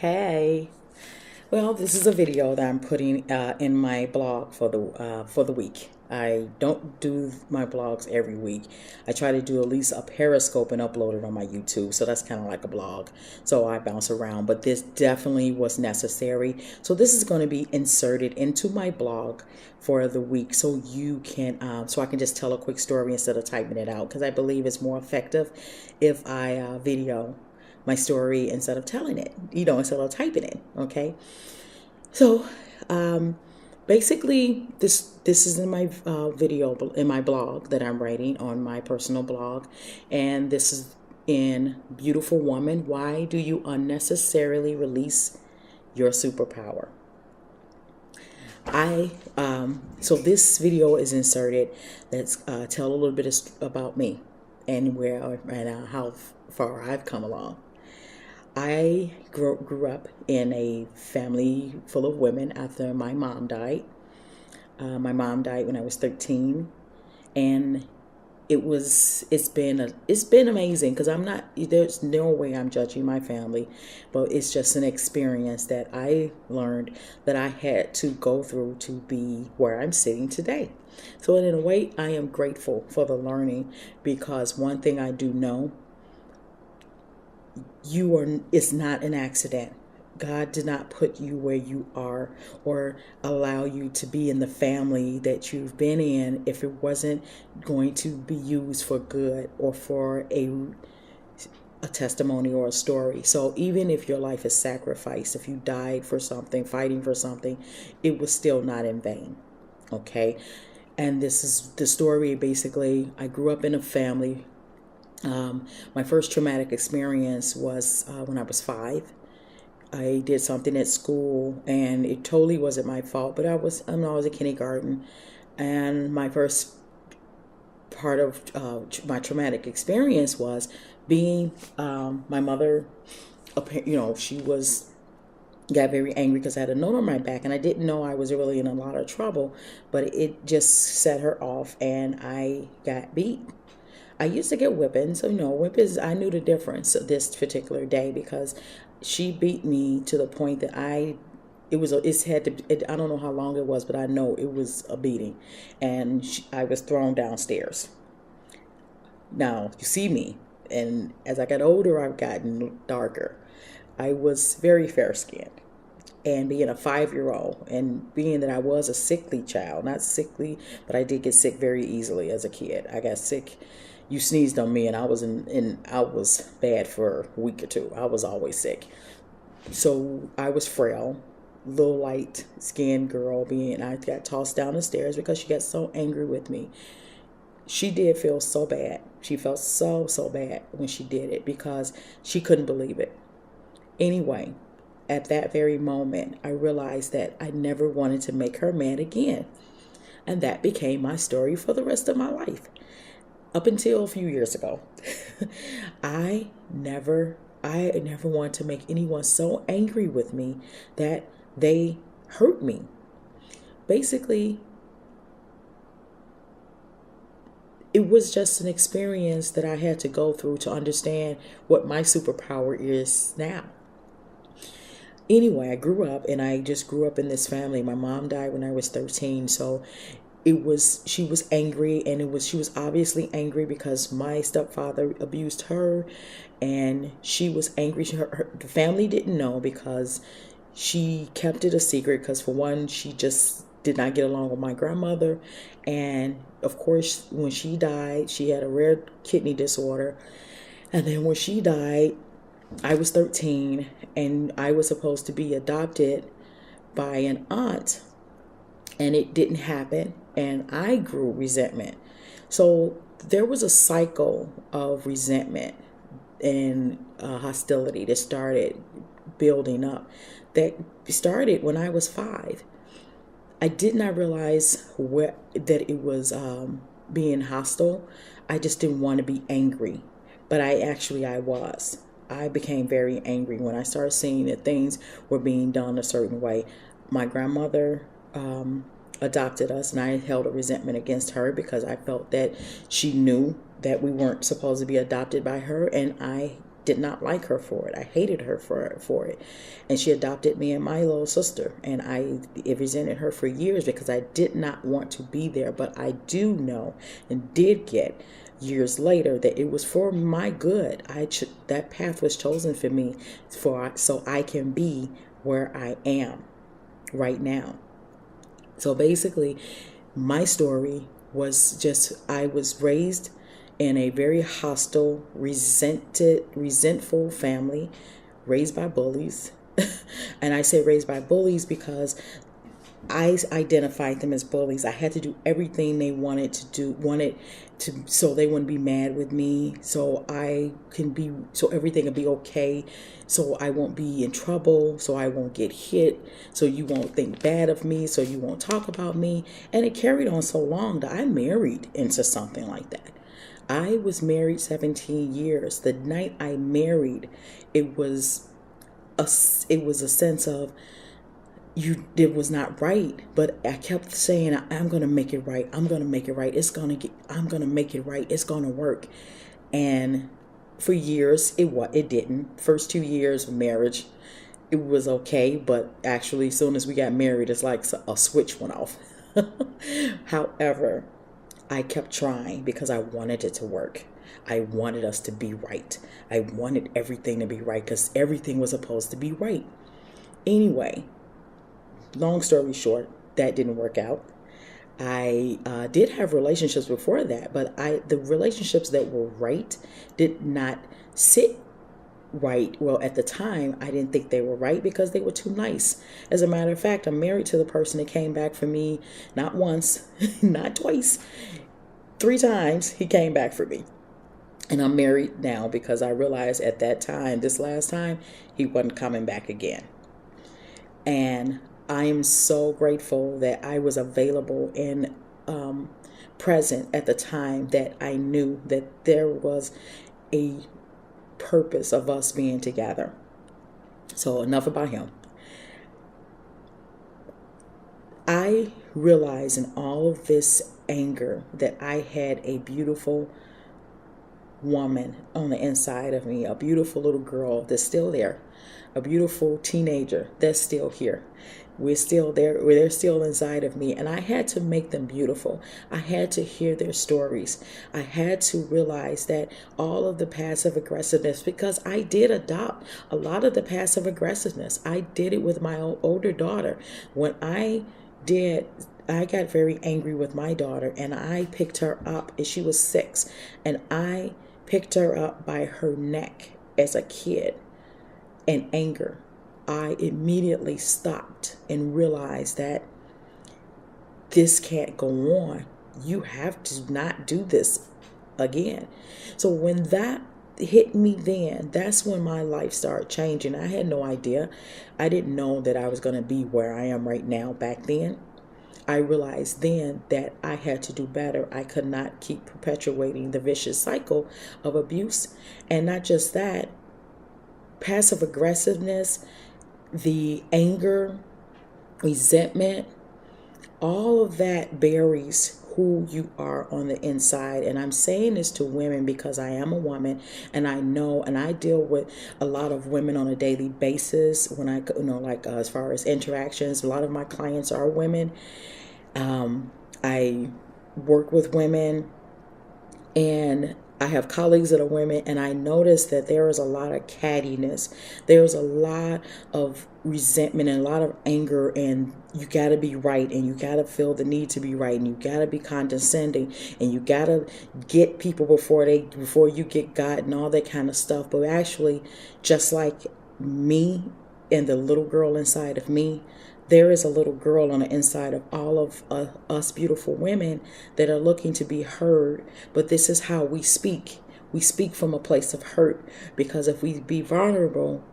Hey, well, this is a video that I'm putting in my blog for the week. I don't do my blogs every week. I try to do at least a Periscope and upload it on my YouTube, so that's kind of like a blog. So I bounce around, but this definitely was necessary. So this is going to be inserted into my blog for the week, so you can, so I can just tell a quick story instead of typing it out, because I believe it's more effective if I video my story instead of telling it, instead of typing it. Okay. So, um, basically, this is in my video in my blog that I'm writing on my personal blog, and this is in Beautiful Woman. Why do you unnecessarily release your superpower? So this video is inserted. Let's tell a little bit about me and how far I've come along. I grew up in a family full of women after my mom died. My mom died when I was 13, and it's been amazing, because there's no way I'm judging my family, but it's just an experience that I learned that I had to go through to be where I'm sitting today. So in a way, I am grateful for the learning, because one thing I do know, it's not an accident. God did not put you where you are or allow you to be in the family that you've been in if it wasn't going to be used for good or for a testimony or a story. So even if your life is sacrificed, if you died for something, fighting for something, it was still not in vain. Okay. And this is the story. Basically, I grew up in a family. My first traumatic experience was when I was 5. I did something at school, and it totally wasn't my fault. But I was in kindergarten, and my first part of my traumatic experience was being my mother. She got very angry because I had a note on my back, and I didn't know I was really in a lot of trouble. But it just set her off, and I got beat. I used to get whippings, so whippings. I knew the difference this particular day, because she beat me to the point that I don't know how long it was, but I know it was a beating, and I was thrown downstairs. Now you see me, and as I got older, I've gotten darker. I was very fair skinned. And being a 5-year-old, and being that I was a sickly child, not sickly, but I did get sick very easily as a kid. I got sick. You sneezed on me, and I was bad for a week or two. I was always sick. So I was frail, little light skinned girl. I got tossed down the stairs because she got so angry with me. She did feel so bad. She felt so bad when she did it, because she couldn't believe it. Anyway, at that very moment, I realized that I never wanted to make her mad again. And that became my story for the rest of my life. Up until a few years ago, I never wanted to make anyone so angry with me that they hurt me. Basically, it was just an experience that I had to go through to understand what my superpower is now. Anyway, I grew up, and I just grew up in this family. My mom died when I was 13, so she was angry, and she was obviously angry because my stepfather abused her, and she was angry. The family didn't know, because she kept it a secret, because for one, she just did not get along with my grandmother. And of course, when she died, she had a rare kidney disorder. And then when she died, I was 13, and I was supposed to be adopted by an aunt, and it didn't happen, and I grew resentment. So there was a cycle of resentment and hostility that started building up, that started when I was 5. I did not realize that it was being hostile. I just didn't want to be angry, but I was. I became very angry when I started seeing that things were being done a certain way. My grandmother adopted us, and I held a resentment against her because I felt that she knew that we weren't supposed to be adopted by her, and I did not like her for it. I hated her for it. And she adopted me and my little sister. And I resented her for years because I did not want to be there. But I do know and did get years later that it was for my good. That path was chosen for me so I can be where I am right now. So basically, my story was just I was raised in a very hostile, resentful family, raised by bullies. And I say raised by bullies because I identified them as bullies. I had to do everything they wanted to, so they wouldn't be mad with me, so everything would be okay, so I won't be in trouble, so I won't get hit, so you won't think bad of me, so you won't talk about me. And it carried on so long that I married into something like that. I was married 17 years. The night I married, it was a sense of, it was not right, but I kept saying, I'm going to make it right. I'm going to make it right. I'm going to make it right. It's going to work. And for years, it didn't. First 2 years of marriage, it was okay. But actually, as soon as we got married, it's like a switch went off. However, I kept trying because I wanted it to work. I wanted us to be right. I wanted everything to be right because everything was supposed to be right. Anyway, long story short, that didn't work out. I did have relationships before that, but the relationships that were right did not sit right. Well, at the time, I didn't think they were right because they were too nice. As a matter of fact, I'm married to the person that came back for me not once, not twice, 3 times he came back for me. And I'm married now because I realized at that time, this last time, he wasn't coming back again. And I am so grateful that I was available and present at the time that I knew that there was a purpose of us being together. So enough about him. I realized in all of this anger that I had a beautiful woman on the inside of me, a beautiful little girl that's still there, a beautiful teenager that's still here. We're still there. They're still inside of me. And I had to make them beautiful. I had to hear their stories. I had to realize that all of the passive aggressiveness, because I did adopt a lot of the passive aggressiveness. I did it with my older daughter. When I got very angry with my daughter, and I picked her up, and she was 6, and I picked her up by her neck as a kid in anger. I immediately stopped and realized that this can't go on. You have to not do this again. So when that hit me then, that's when my life started changing. I had no idea. I didn't know that I was going to be where I am right now back then. I realized then that I had to do better. I could not keep perpetuating the vicious cycle of abuse. And not just that, passive aggressiveness, the anger, resentment, all of that buries who you are on the inside. And I'm saying this to women because I am a woman, and I know, and I deal with a lot of women on a daily basis when I, as far as interactions, a lot of my clients are women. I work with women, and I have colleagues that are women, and I notice that there is a lot of cattiness. There's a lot of resentment and a lot of anger, and you got to be right, and you got to feel the need to be right, and you got to be condescending, and you got to get people before you get God and all that kind of stuff. But actually, just like me and the little girl inside of me, there is a little girl on the inside of all of us beautiful women that are looking to be heard. But this is how we speak. We speak from a place of hurt, because if we be vulnerable,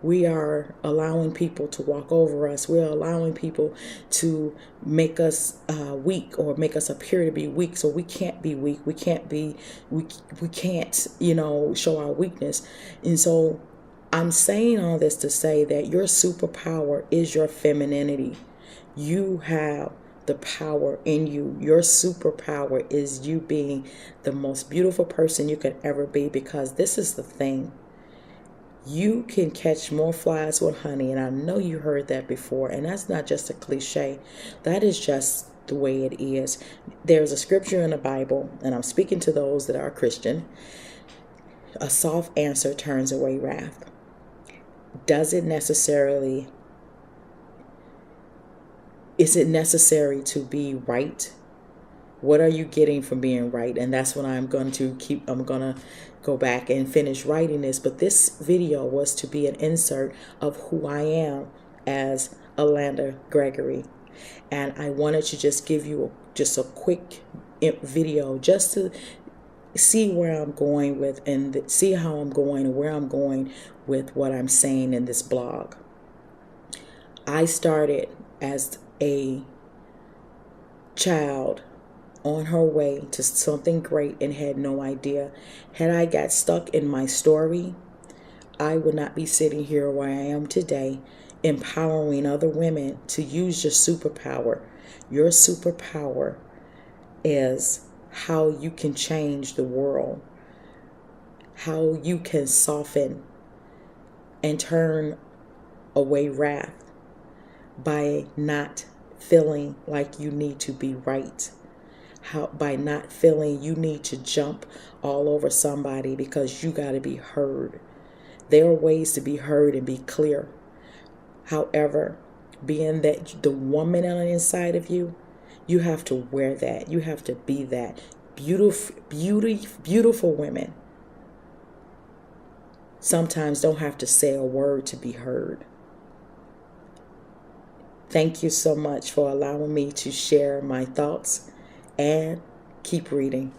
we are allowing people to walk over us. We're allowing people to make us weak, or make us appear to be weak. So we can't be weak. We can't, show our weakness. And so I'm saying all this to say that your superpower is your femininity. You have the power in you. Your superpower is you being the most beautiful person you could ever be, because this is the thing. You can catch more flies with honey, and I know you heard that before, and that's not just a cliche. That is just the way it is. There's a scripture in the Bible, and I'm speaking to those that are Christian. A soft answer turns away wrath. Does it necessarily, is it necessary to be right? What are you getting from being right? And that's what I'm going to go back and finish writing this. But this video was to be an insert of who I am as Alanda Gregory. And I wanted to just give you just a quick video just to see where I'm going with and see how I'm going and where I'm going with what I'm saying in this blog. I started as a child on her way to something great and had no idea. Had I got stuck in my story, I would not be sitting here where I am today, empowering other women to use your superpower. Your superpower is how you can change the world, how you can soften and turn away wrath by not feeling like you need to be right. How, by not feeling you need to jump all over somebody because you got to be heard. There are ways to be heard and be clear. However, being that the woman on the inside of you, you have to wear that. You have to be that. Beautiful women sometimes don't have to say a word to be heard. Thank you so much for allowing me to share my thoughts, and keep reading.